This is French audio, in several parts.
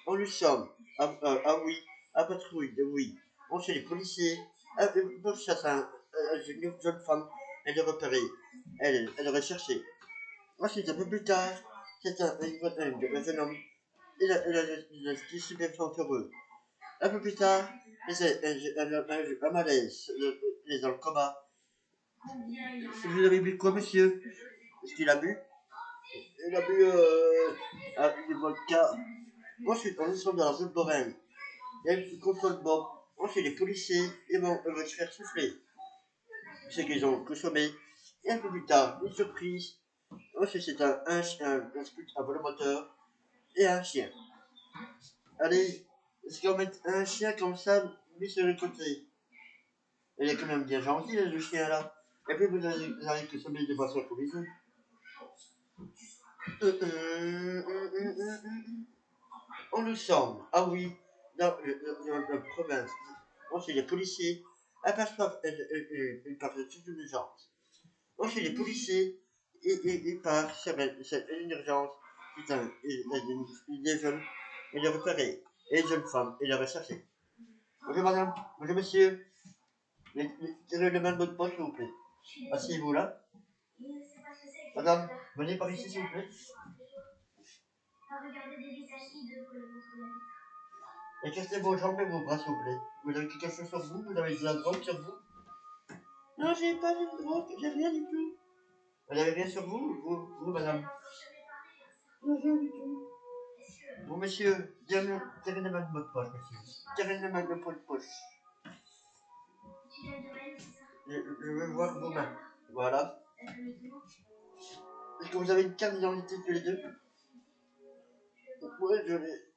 On nous sommes. Ah oui, à patrouille, oui. On chez les policiers. Pour chasser une jeune femme, elle est repérée. Elle est recherchée. Ensuite, un peu plus tard, c'est un jeune homme. Il a des stupéfiants sur eux. Un peu plus tard, c'est un malaise. Il est dans le coma. Vous avez bu quoi, monsieur? Est-ce qu'il a bu? Il a bu du vodka. Ensuite, on est dans la zone boréale. Il y a une contrôle bord. Ensuite, les policiers vont se faire souffler. Ce qu'ils ont consommé. Et un peu plus tard, une surprise. Ensuite, c'est un volomoteur et un chien. Allez, est-ce qu'on met un chien comme ça, mis sur le côté? Il est quand même bien gentil, le chien là. Et puis vous allez consommer des boissons tous les jours. On nous semble, ah oui, dans la province. Ensuite, les policiers aperçoivent une personne sous une urgence. Ensuite, les policiers, ils partent sur une urgence. Putain, il est jeune, il est repéré. Et une jeune femme, il est recherché. Bonjour madame, bonjour monsieur. Tirez le main de votre poche, s'il vous plaît. Asseyez-vous là. Madame, venez par ici, s'il vous plaît. Écartez vos jambes et vos bras, s'il vous plaît. Vous avez quelque chose sur vous? Vous avez de la drogue sur vous? Non, j'ai pas de drogue, j'ai rien du tout. Vous n'avez rien sur vous? Vous, madame? Non, rien du tout. Vous, monsieur, tirez les mains de votre poche, monsieur. Tirez les mains de votre poche. Je veux voir vos mains. Voilà. Est-ce que vous avez une carte d'identité tous les deux? Oui, je l'ai.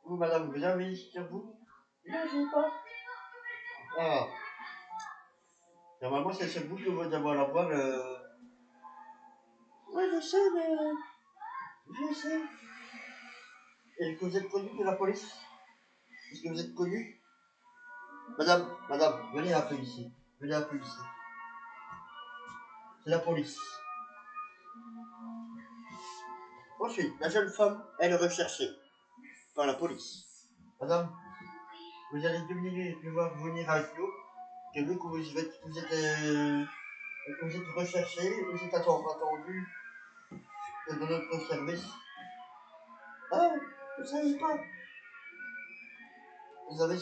Vous, madame, vous avez sur vous? Non, je n'ai pas. Ah. Normalement, c'est sur vous que vous devez l'avoir. Oui, je sais, mais. Je sais. Est-ce que vous êtes connu de la police? Est-ce que vous êtes connu? Madame, venez un peu ici. Venez un peu ici. C'est la police. Ensuite, la jeune femme, elle est recherchée par la police. Madame, vous allez devoir venir à nous, que vu que vous êtes recherché, vous êtes attendu dans notre service. Ah, je ne savais pas. Vous avez,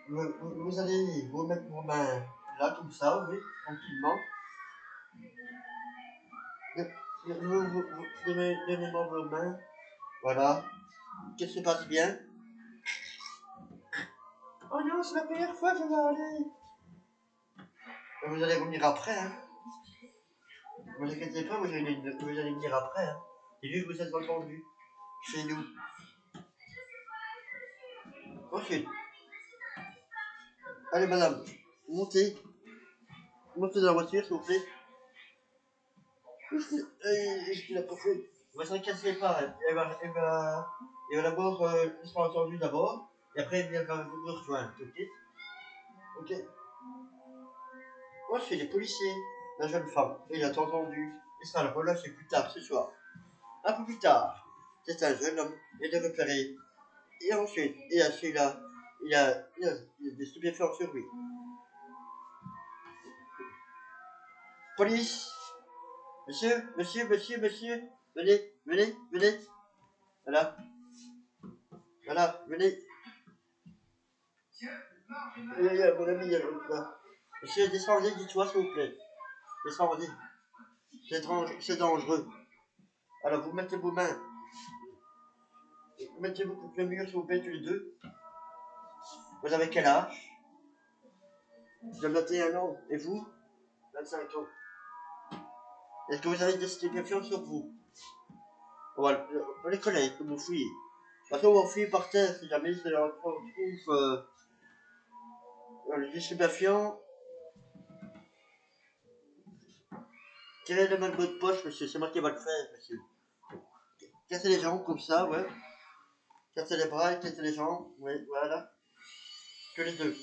vous allez vous mettre vos mains là, comme ça, oui, tranquillement. Donnez-moi vos mains. Voilà. Qu'est-ce qui se passe bien? Oh non, c'est la première fois que je vais aller. Vous allez venir après, hein. Ne vous inquiétez pas, vous allez venir après, hein. C'est juste que vous êtes entendu. Chez nous. Ensuite. Allez, madame, montez. Montez dans la voiture, s'il vous plaît. Il a pas fait. Vous inquiétez pas, elle va d'abord, elle sera entendue d'abord, et après elle viendra vous rejoindre, ok? Ok. Moi, je suis les policiers, la jeune femme, il a entendu, il sera le relâché plus tard ce soir. Un peu plus tard, c'est un jeune homme, il est repéré, et ensuite, il a celui-là, il a des stupéfiants sur lui. Police! Monsieur, venez. Voilà, venez. Mon ami, il y a là. Monsieur, descendez du toit, s'il vous plaît. Descendez. C'est dangereux. Alors, vous mettez vos mains. Mettez-vous contre le mur, s'il vous plaît, tous les deux. Vous avez quel âge? J'ai 21 ans. Et vous? 25 ans. Est-ce que vous avez des stupéfiants sur vous? Voilà, on les connaît, comme vous fouillez. De toute façon, on fouille par terre si jamais on trouve les stupéfiants. Tirez les mains de votre poche, monsieur, c'est moi qui va le faire, monsieur. Cassez les jambes comme ça, ouais. Cassez les bras, cassez les jambes, ouais, voilà. Que les deux.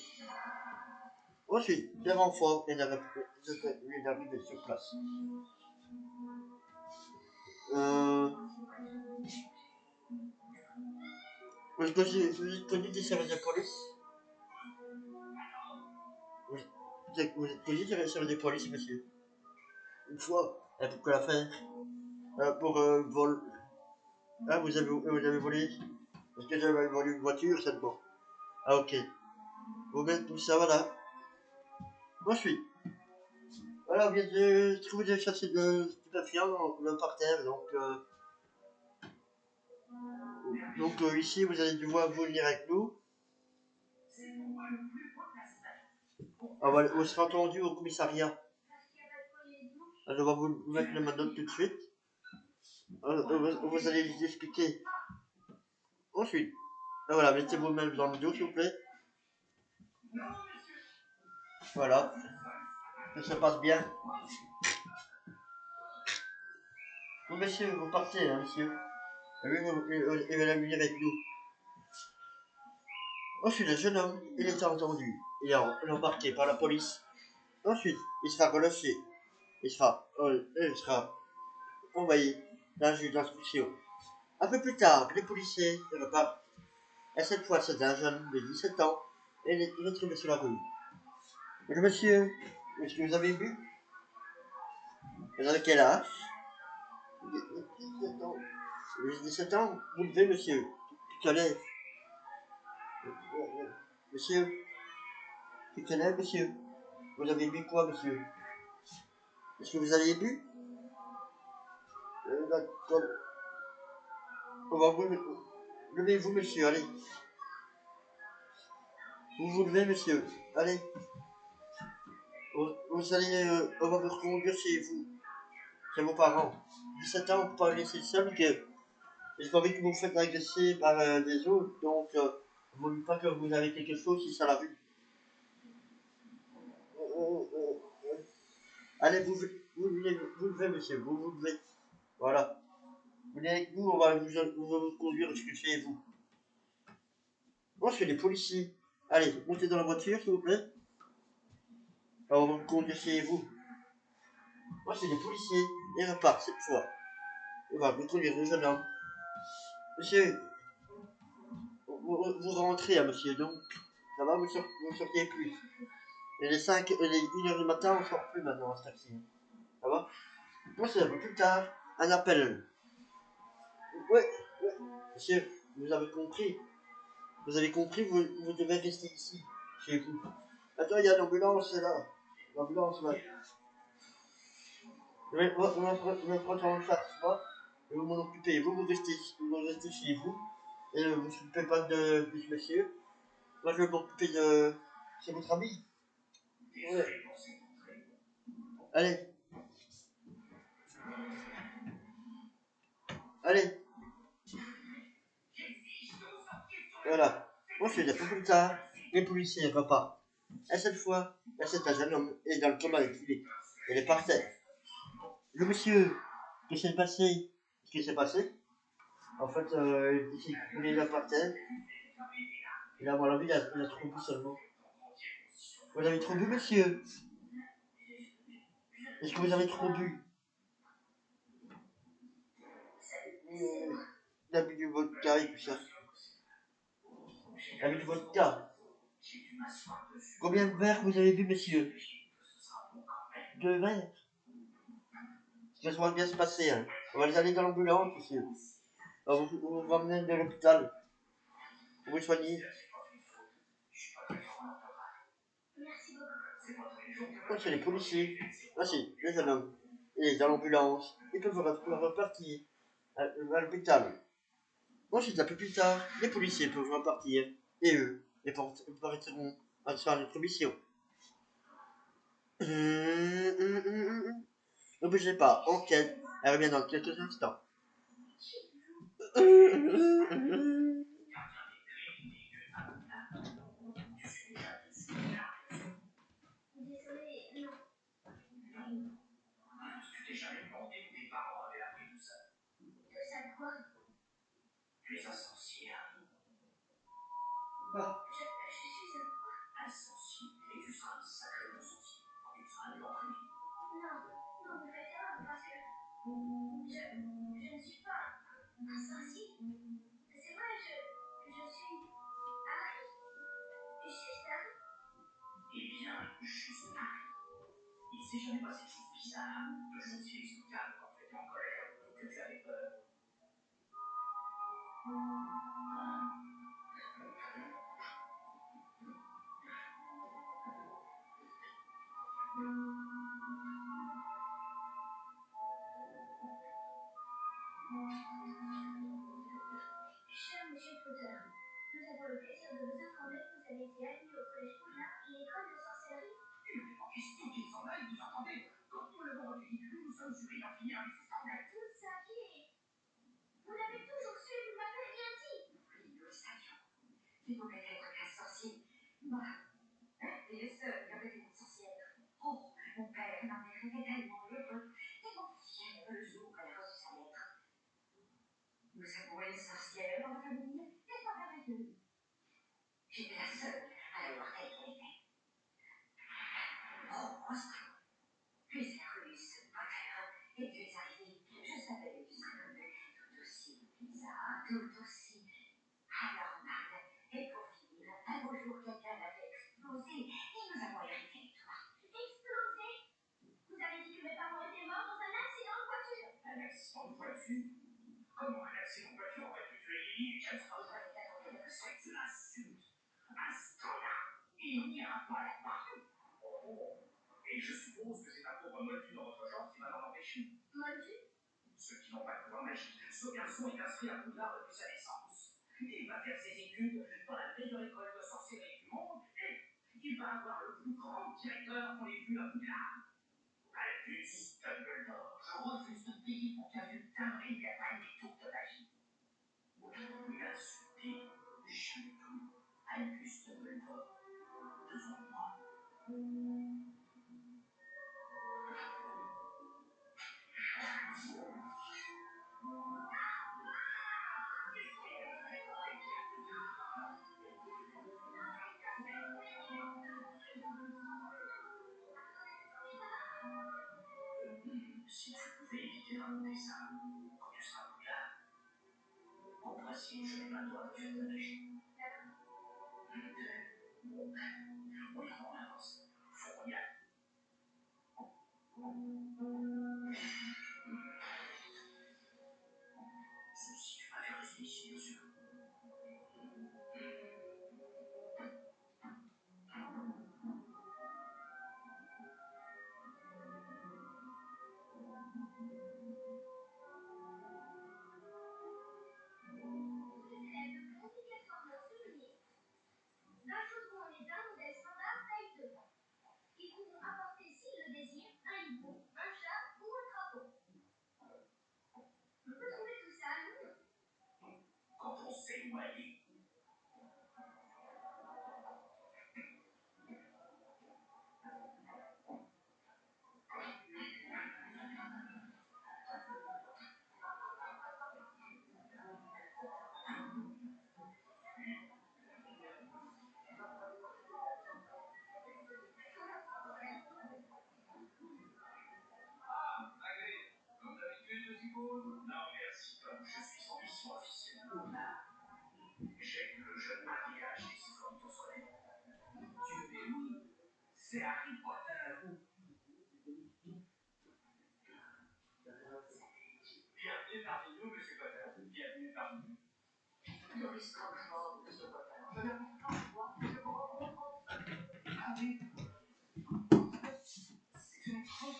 Ensuite, bien renfort, il est arrivé sur place. Vous êtes connu des services de police? Vous êtes connu des services de police, monsieur? Une fois, pour que la faire? Pour vol. Ah, vous avez volé? Est-ce que j'avais volé une voiture, seulement? Ah, ok. Vous mettez tout ça, voilà. Moi, je suis. Voilà, on vient de trouver des chassés de stupéfiants par terre, donc ici, vous allez devoir venir avec nous. On sera entendu au commissariat. Alors, on va vous mettre le mandat tout de suite. Vous allez les expliquer. Ensuite, voilà, mettez vous-même dans le dos, s'il vous plaît. Voilà, que ça passe bien. Vous, monsieur, vous partez, hein, monsieur. Et oui, il va venir avec nous. Ensuite, le jeune homme, il est entendu. Il est embarqué par la police. Ensuite, il sera relâché. Il sera envoyé dans un juge d'instruction. Un peu plus tard, les policiers repartent. Et cette fois, c'est un jeune de 17 ans. Et il est retrouvé sur la rue. Monsieur, est-ce que vous avez bu? Vous avez quel âge? 17 ans. 17 ans? Vous levez, monsieur. Tu te lèves. Monsieur, tu te lèves, monsieur. Vous avez bu quoi, monsieur? Est-ce que vous avez bu? D'accord. On va vous... Levez-vous, monsieur, allez. Vous vous levez, monsieur. Allez. Vous allez... on va vous reconduire chez vous. Chez vos parents. 17 ans, on ne peut pas vous laisser seul, que... J'ai pas envie que vous vous faites agresser par des autres, donc... ne voulez pas que vous avez quelque chose si ça l'a vu. Allez, vous levez, monsieur. Vous levez. Voilà. Vous venez avec nous, on va vous conduire jusqu'à chez vous. Moi, je fais des policiers. Allez, montez dans la voiture, s'il vous plaît. Alors, on va vous conduire chez vous. Moi, c'est des policiers. Ils repartent cette fois. On va vous conduire, le jeune homme. Monsieur, vous rentrez, hein, monsieur, donc. Ça va, vous sortez plus. Et les 1h du matin, on sort plus maintenant à ce taxi. Ça va? Moi, c'est un peu plus tard. Un appel. Ouais. Monsieur, vous avez compris. Vous avez compris, vous devez rester ici, chez vous. Attends, il y a l'ambulance là. L'ambulance là. Je vais prendre en charge moi et vous m'en occupez. Vous restez chez vous. Et vous ne s'occupez pas de ce monsieur. Moi je vais m'occuper de. C'est votre ami? Ouais. Allez. Allez. Voilà. Moi je suis un peu plus tard. Les policiers repartent. Et cette fois, c'est un jeune homme. Et dans le coma, il est par terre. Le monsieur, qu'est-ce qui s'est passé? Ce qui s'est passé? En fait, il est là par terre. Et à mon avis, il a trop bu seulement. Vous avez trop bu, monsieur? Est-ce que vous avez trop bu? Il a bu du vodka et tout ça. Il a bu du vodka. Combien de verres vous avez bu, monsieur? 2 verres. Ça va bien se passer, hein. On va les aller dans l'ambulance, monsieur. On vous emmener de l'hôpital. Pour vous soigner. Oh, c'est les policiers. Ah, c'est le jeune homme. Il est dans l'ambulance. Ils peuvent repartir à l'hôpital. Ensuite, un peu plus tard, les policiers peuvent repartir. Et eux, ils partiront à faire notre mission. Ne bougez pas, enquête. Elle revient dans quelques instants. Je ne suis pas un sorcier. C'est vrai, je suis Harry. Juste Harry. Eh bien, juste Harry. Il s'est jamais passé de choses bizarres, de choses inexplicables quand tu étais en colère ou que tu avais peur. Cher Monsieur Potter, nous avons le plaisir de vous informer que vous avez été admis au collège Poudlard et l'école de sorcellerie. Il n'est pas question qu'il s'en aille, vous entendez? Quand nous l'avons recueilli, nous sommes sur une infinière avec ses standards. Tout ça qui est. Vous l'avez toujours su et vous ne m'avez rien dit. Oui, nous le savions. Il faut peut-être qu'un sorcier. Moi, et les sœurs qui avaient été sorcières. Oh, mon père et ma mère étaient tellement heureux, tellement fiers le jour où elle a reçu sa lettre. Nous avons une sorcière dans la famille, n'est-ce pas merveilleux? J'étais la seule à la voir telle qu'elle était. Oh, monstre! Puis elle a connu ce Potter, et tu es arrivé. Je savais que tu serais comme lui, tout aussi bizarre, tout aussi anormal. Et pour finir, un beau jour, quelqu'un l'a fait exploser, et nous avons hérité de toi. Explosé. Vous avez dit que mes parents étaient morts dans un accident de voiture. Un accident de voiture? Comment un accident de voiture aurait pu tuer Lily et James Potter? C'est une insulte, un scandale. Il n'y a pas là-bas. Oh, et je suppose que c'est un pauvre moldu dans votre genre qui va l'en empêcher. Moldu. Ceux qui n'ont pas de pouvoir magique, ce garçon est inscrit à Poudlard depuis sa naissance. Il va faire ses études dans la meilleure école de sorcellerie du monde et il va avoir le plus grand directeur qu'on ait vu à Poudlard. Albus Dumbledore. Je refuse de payer pour ta vieux connerie qui apprenne des tours de magie. L'insulter, jamais plus. Albus Dumbledore, devant moi. Si tu pouvais éviter de raconter ça, quand tu seras à Poudlard. En principe, je n'ai pas le droit de faire de la magie. On ira en avance. Faut qu'on y aille. Si tu m'avais résolu ici, bien sûr. Elle de obligatoirement souligner. Ajouteront les un modèle standard taille 2. Ils pourront apporter, s'ils le désirent, un hibou, un chat ou un crapaud. On peut trouver tout ça à Londres. Quand on sait où aller. Comme d'habitude, je suppose? Non, merci, Tom. Je suis en mission officielle. J'aide le jeune mariage et ses fournitures scolaires. Dieu béni, c'est Harry Potter. Bienvenue parmi nous, monsieur Potter. Bienvenue parmi nous. Maurice Crawford, monsieur Potter. Je viens pourtant de voir que je vous rencontre. Ah oui. C'est une trop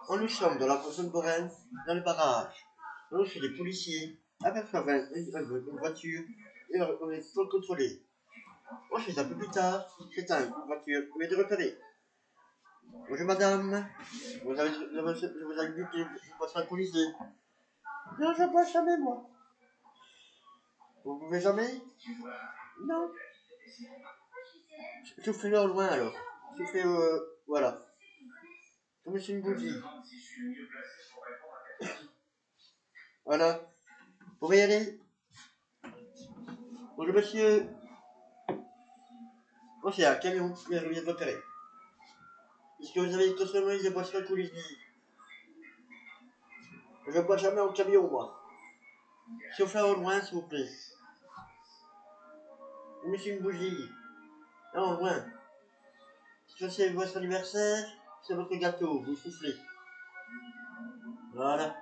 On nous sommes dans la zone Boren, dans le barrage. Nous, chez les policiers, aperçoivent une voiture et on est pour le contrôler. Ensuite, un peu plus tard, c'est une voiture, mais de repérer. Bonjour madame, je vous avais dit que je passerai un policier. Non, je bois jamais moi. Vous buvez jamais? Non. Soufflez-le au loin alors. Soufflez, voilà. Comme c'est une bougie. Voilà. Vous pouvez y aller. Bonjour monsieur. Oh, c'est un camion qui vient de repérer. Est-ce que vous avez consommé des boissons alcoolisées? Je ne bois jamais en camion, moi. Chauffeur au loin, s'il vous plaît. Mettez une bougie. Non, au loin. Ça, c'est votre anniversaire, c'est votre gâteau, vous soufflez. Voilà.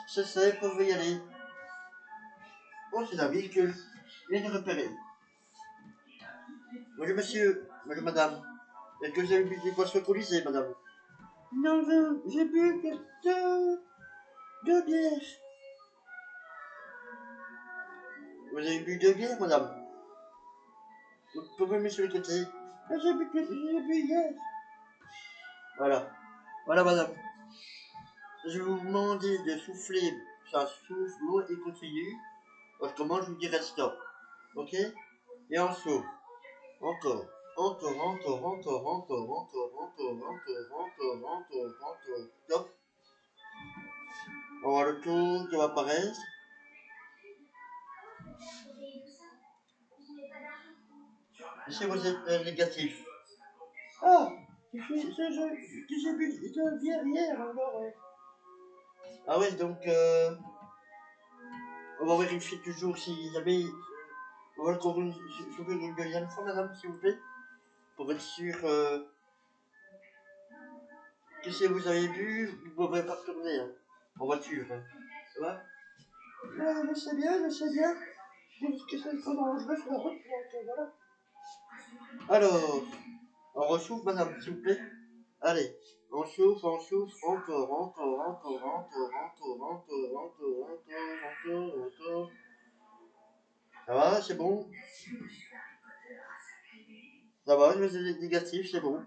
C'est ça, vous pouvez y aller. Oh, c'est un véhicule. Il vient de repérer. Bonjour, monsieur. Bonjour, madame. Est-ce que vous avez bu des boissons alcoolisées, madame? Non, j'ai bu deux bières. Vous avez bu deux bières, madame? Vous pouvez me sur le côté. Ah, j'ai bu hier. Voilà. Voilà, madame. Je vais vous demander de souffler. Ça souffle loin et continue. Autrement, je vous dirai stop. Ok? Et on souffle. Encore. Encore, encore, encore, encore, encore, encore, encore, encore, encore, encore. Stop. On voit le tour qui va apparaître. Ici, vous êtes négatif. Ah! J'ai bu de bière hier, alors. Ah ouais, donc on va vérifier toujours si jamais. On va encore une deuxième fois, madame, s'il vous plaît. Pour être sûr que si vous avez bu, vous ne pouvez pas retourner hein, en voiture. Hein. Ça va? Je sais bien, je sais bien. Que c'est trop dangereux sur la route, donc voilà. Alors, on ressouffle, madame, s'il vous plaît. Allez, on souffle, encore, encore, encore, encore, encore, encore, encore, encore, encore. Ça va, c'est bon? Ça va, je vais être négatif, c'est bon.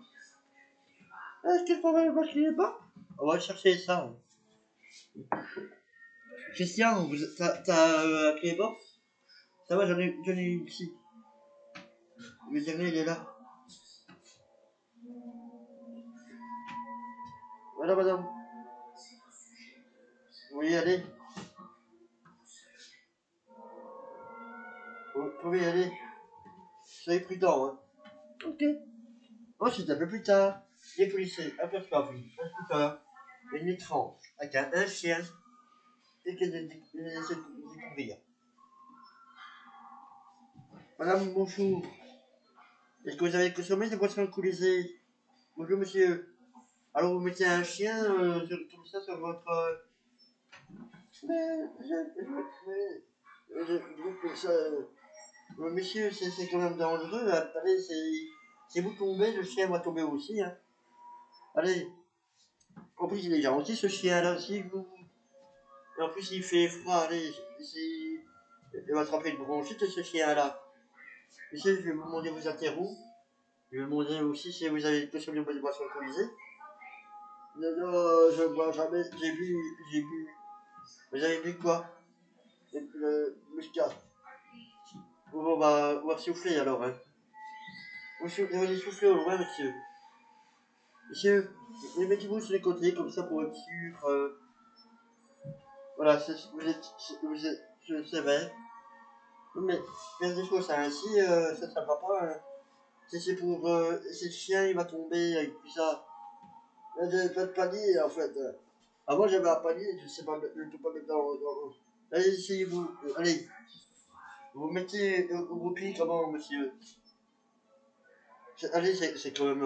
Est-ce qu'il faut me marquer pas? On va chercher ça. Christian, t'as la clé box? Ça va, j'en ai une ici. Le dernier, il est là. Voilà, madame. Oui, allez. Vous pouvez y aller. Soyez prudent, hein. Ok. Ensuite, un peu plus tard, les policiers aperçoivent un scooter, une étrange, avec un chien, et qu'ils essaient de découvrir. Madame, bonjour. Est-ce que vous avez consommé des boissons alcoolisées? Bonjour, monsieur. Alors, vous mettez un chien comme ça sur votre... Mais, monsieur, c'est quand même dangereux. Allez, si vous tombez, le chien va tomber aussi. Hein. Allez. En plus, il est gentil, ce chien-là. Si vous... Et en plus, il fait froid. Allez, il va attraper une bronchite, ce chien-là. Monsieur, je vais vous demander vos interros. Je vais vous demander aussi si vous avez consommé des boissons alcoolisées. Non, je ne bois jamais. J'ai bu. Vous avez bu quoi? Le muscat. Bon, on va souffler alors. Hein. Vous allez souffler au loin, monsieur. Monsieur, mettez-vous sur les côtés comme ça pour être sûr. Voilà, vous êtes sévère. Mais faire des choses ainsi, ça ne va pas. Hein. C'est pour. C'est le chien, il va tomber avec tout ça. J'avais pas de panier en fait. Avant j'avais un panier, je sais pas, je ne peux pas mettre dans. Allez, essayez-vous. Allez, vous mettez vos pieds comment, monsieur? Allez, c'est quand même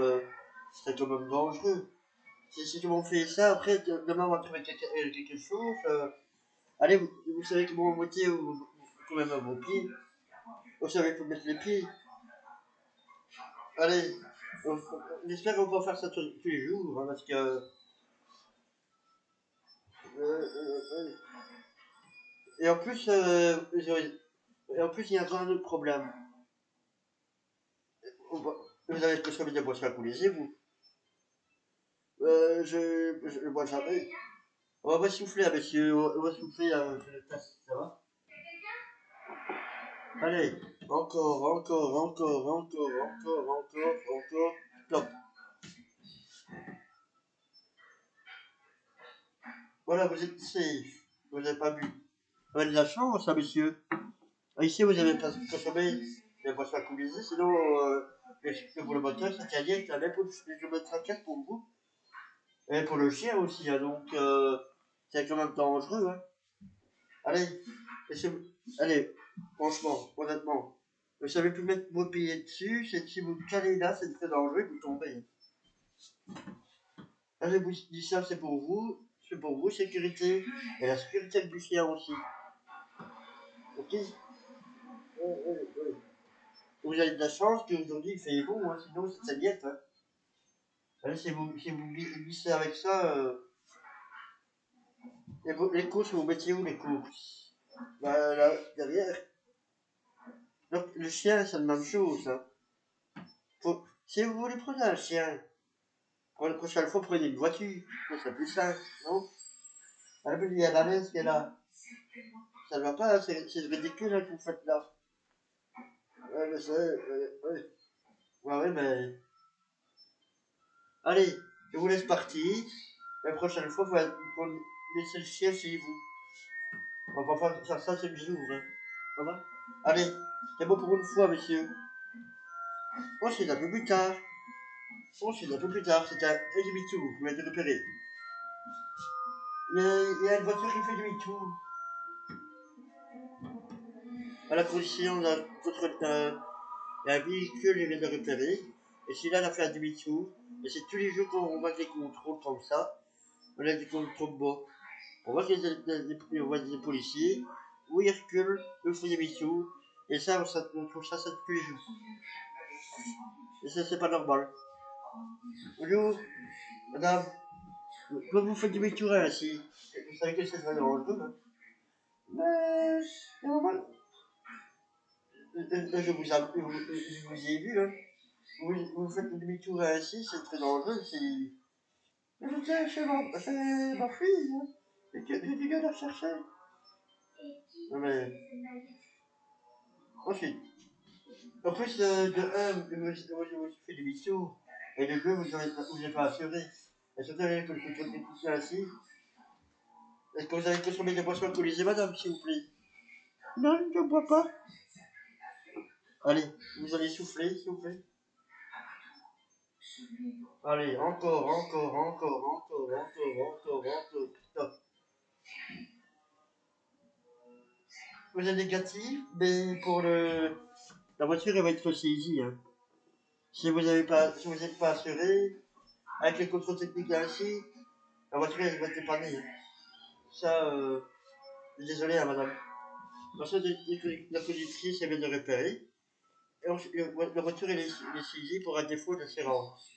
dangereux. Si tout le monde fait ça, après, demain on va trouver quelque chose. Allez, vous savez comment vous mettez quand même vos pieds. Vous savez comment mettre les pieds. Allez, j'espère qu'on va faire ça tous les jours, hein, parce que... et en plus, il y a un autre problème. Vous avez consommé des boissons alcoolisées, vous? Je bois jamais. On va souffler, monsieur. On va souffler sur le test, ça va? Allez, encore. Stop. Voilà, vous êtes safe. Vous n'avez pas bu. Vous avez de la chance, hein, monsieur. Ici, vous avez pas consommé des boissons alcoolisées, sinon, pour le moteur, ça caillait, même pour les kilomètres à 4 pour vous. Et pour le chien aussi, hein, donc c'est quand même dangereux. Hein. Allez, allez, franchement, honnêtement, vous savez plus mettre vos pieds dessus, c'est si vous calez là, c'est très dangereux, vous tombez. Allez, vous dis ça, c'est pour vous, sécurité, et la sécurité du chien aussi. Ok. Vous avez de la chance qu'aujourd'hui il fait bon, hein, sinon c'est sa diète. Hein. Allez, si vous glissez avec ça, les courses, vous mettiez où les courses? Bah là, derrière. Donc le chien, c'est la même chose. Hein. Si vous voulez prendre un chien, pour la prochaine fois, prenez une voiture. C'est plus simple, non? Alors, il y a la laisse qui est là. Ça ne va pas, c'est ridicule hein, que vous faites là. Ouais, mais c'est. Ouais, mais. Allez, je vous laisse partir. La prochaine fois, il faut laisser le chien chez vous. On va pas faire ça chaque jour. Hein. Ça va? Allez, c'est bon pour une fois, monsieur. Oh, c'est un peu plus tard. C'est un peu plus tard. C'est un demi-tour. Vous m'avez repéré. Il y a une voiture qui fait demi-tour. À la condition d'un il y a un véhicule qui vient de repérer. Et celui-là, il a fait un demi-tour. Et c'est tous les jours qu'on voit des contrôles comme ça. On a des contrôles bas. On voit qu'il y a des policiers. Où ils reculent, eux font demi-tour. Et ça, on trouve ça tous les jours. Et ça, c'est pas normal. Bonjour, madame. Pourquoi vous faites demi-tour ainsi? Vous savez que c'est très dangereux, hein? Mais, c'est normal. Je vous ai vu, hein? Vous faites demi-tour ainsi, c'est très dangereux. Mais je tiens chez ma fille, hein? Et que tu viens la chercher. Non, mais. Ensuite. En plus, de un, vous faites demi-tour. Et de deux, vous n'êtes pas assuré. Et surtout, avec le contrôle technique ainsi. Est-ce que vous avez consommé des boissons alcoolisées, madame, s'il vous plaît? Non, je ne bois pas. Allez, vous allez souffler, s'il vous plaît. Allez, encore. Stop. Vous êtes négatif, mais pour la voiture, elle va être saisie. Hein. Si vous n'êtes pas assuré, avec les contrôles techniques ainsi, la voiture, elle va être épannée. Hein. Ça, désolé, hein, madame. Ensuite, la conductrice, elle vient de repérer. Et la voiture, elle est saisie pour un défaut d'assurance.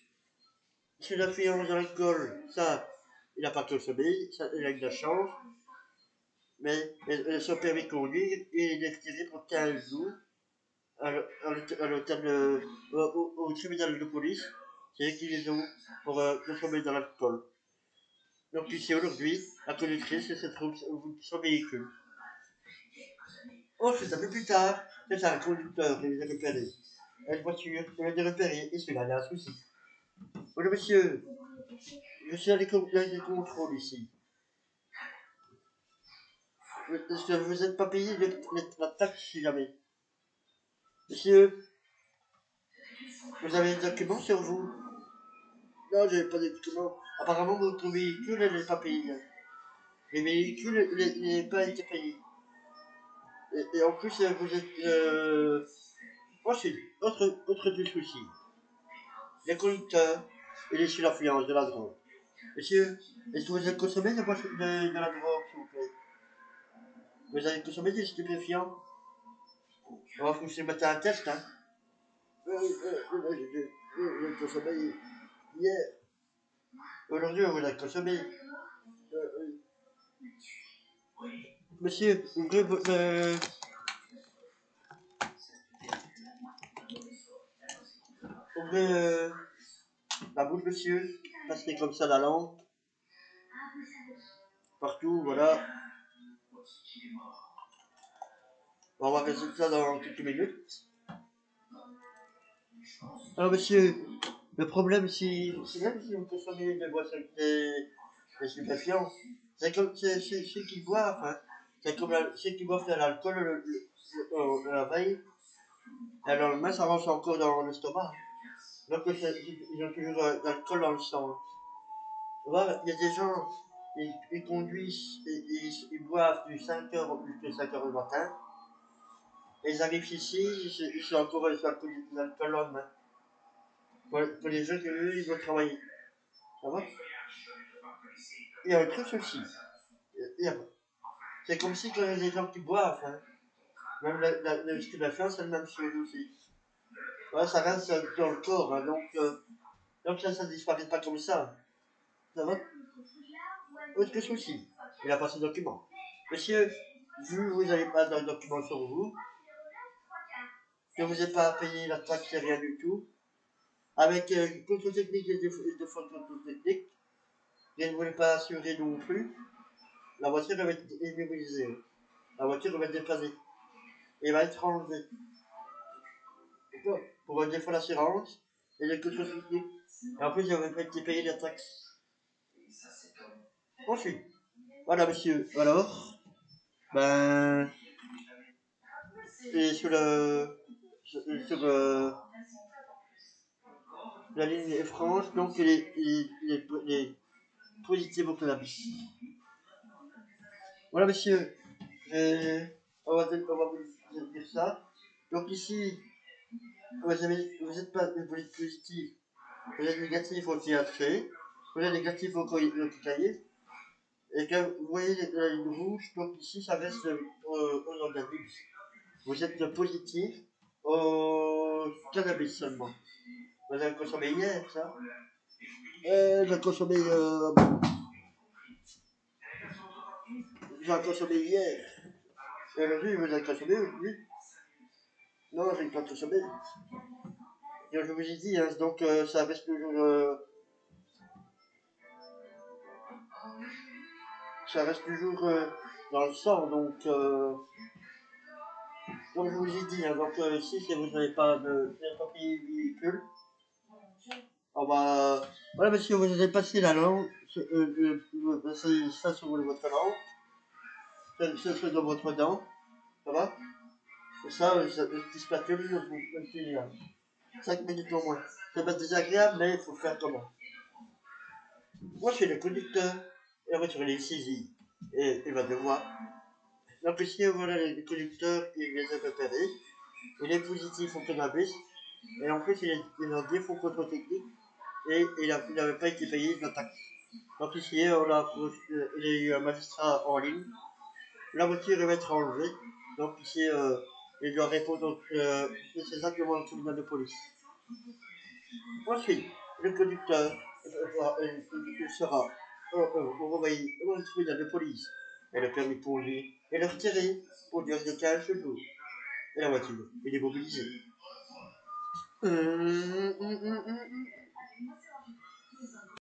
Si la fiance dans l'alcool, ça, il n'a pas consommé, ça, il a eu de la chance. Mais son permis de conduire, il est retiré pour 15 jours à l'hôtel, au tribunal de police. C'est eux qui les ont pour consommer dans l'alcool. Donc ici aujourd'hui, la conductrice se trouve son véhicule. Oh, c'est un peu plus tard, c'est un conducteur qui les a repérés. Une voiture, il vient de repérer, et celui-là, il a un souci. Bonjour monsieur, je suis à des contrôles ici. Est-ce que vous n'êtes pas payé la taxe si jamais? Monsieur, vous avez des documents sur vous? Non, je n'ai pas de documents. Apparemment, votre véhicule n'est pas payé. Le véhicule n'est pas été payé. Et en plus, vous êtes. Ensuite, autre du souci. Les conducteurs, il est sous l'influence de la drogue. Monsieur, est-ce que vous avez consommé de la drogue, s'il vous plaît? Vous avez consommé des stupéfiants? On va vous mettre un test, hein? J'ai consommé hier. Aujourd'hui, vous avez consommé. Monsieur, ouvrez la bouche, monsieur. Passez comme ça la langue. Partout, voilà. On va résoudre ça dans quelques minutes. Alors, monsieur, le problème, c'est même si vous consommez des boissons, des stupéfiants, c'est comme ceux qui boivent, hein. C'est comme ceux qui boivent de l'alcool, la veille, et le lendemain, ça rentre encore dans l'estomac. Donc, ils ont toujours de l'alcool dans le sang. Tu vois, il y a des gens, ils conduisent, ils boivent du 5h jusqu'à 5h du matin, et ils arrivent ici, ils sont encore avec l'alcool le lendemain. Pour les gens qui, eux, ils vont travailler. Ça va? Il y a un truc aussi. C'est comme si quand il y a des gens qui boivent, hein, même la musculation, c'est la même chose aussi. Ouais, ça reste dans le corps, hein, donc ça ne disparaît pas comme ça. Ça va? Autre souci, il n'a pas ce document. Monsieur, vu que vous n'avez pas de document sur vous, que vous n'avez pas à payer la taxe et rien du tout, avec contrôle technique et de contrôle technique, et ne voulez pas assurer non plus, la voiture va être immobilisée. La voiture va être déplacée. Et va être enlevée. Pour un défaut d'assurance et les contrôles techniques. Et en plus, il n'avait pas été payé la taxe. Ensuite, voilà monsieur, alors, ben, et sur la ligne France, donc les positifs au cannabis. Voilà monsieur, on va vous dire ça. Donc ici, vous n'êtes pas positif, vous êtes négatif au THC, vous êtes négatif au cocaïne, et que vous voyez la ligne rouge, donc ici ça reste aux organismes. Vous êtes positif au cannabis seulement. Vous avez consommé hier, ça? J'ai consommé. J'ai consommé hier. Et aujourd'hui, vous avez consommé aujourd'hui? Non, j'ai pas consommé. Et je vous ai dit, hein, donc ça reste toujours. Ça reste toujours dans le sang, donc. Comme je vous ai dit, hein, donc ici, si vous n'avez pas payé véhicule, on va. Voilà, monsieur, vous avez passé la langue. C'est ça sur votre langue. C'est dans votre dent. Ça va? Et ça, le petit spatule, un petit 5 minutes au moins. C'est pas désagréable, mais il faut faire comment? Moi, je suis le conducteur. Et la voiture, elle est saisie. Et il va devoir. Donc ici, voilà le conducteur, il vient de préparer. Il est positif au cannabis. Et en plus, il a un défaut contre-technique. Et il n'avait pas été payé de la taxe. Donc ici, il y a eu un magistrat en ligne. La voiture va être enlevée. Donc ici, il doit répondre. C'est exactement le tribunal de police. Ensuite, le conducteur il sera renvoyé au tribunal de police et le permis de conduire et le retirer pour durée de 15 jours. Et la voiture, il est mobilisé.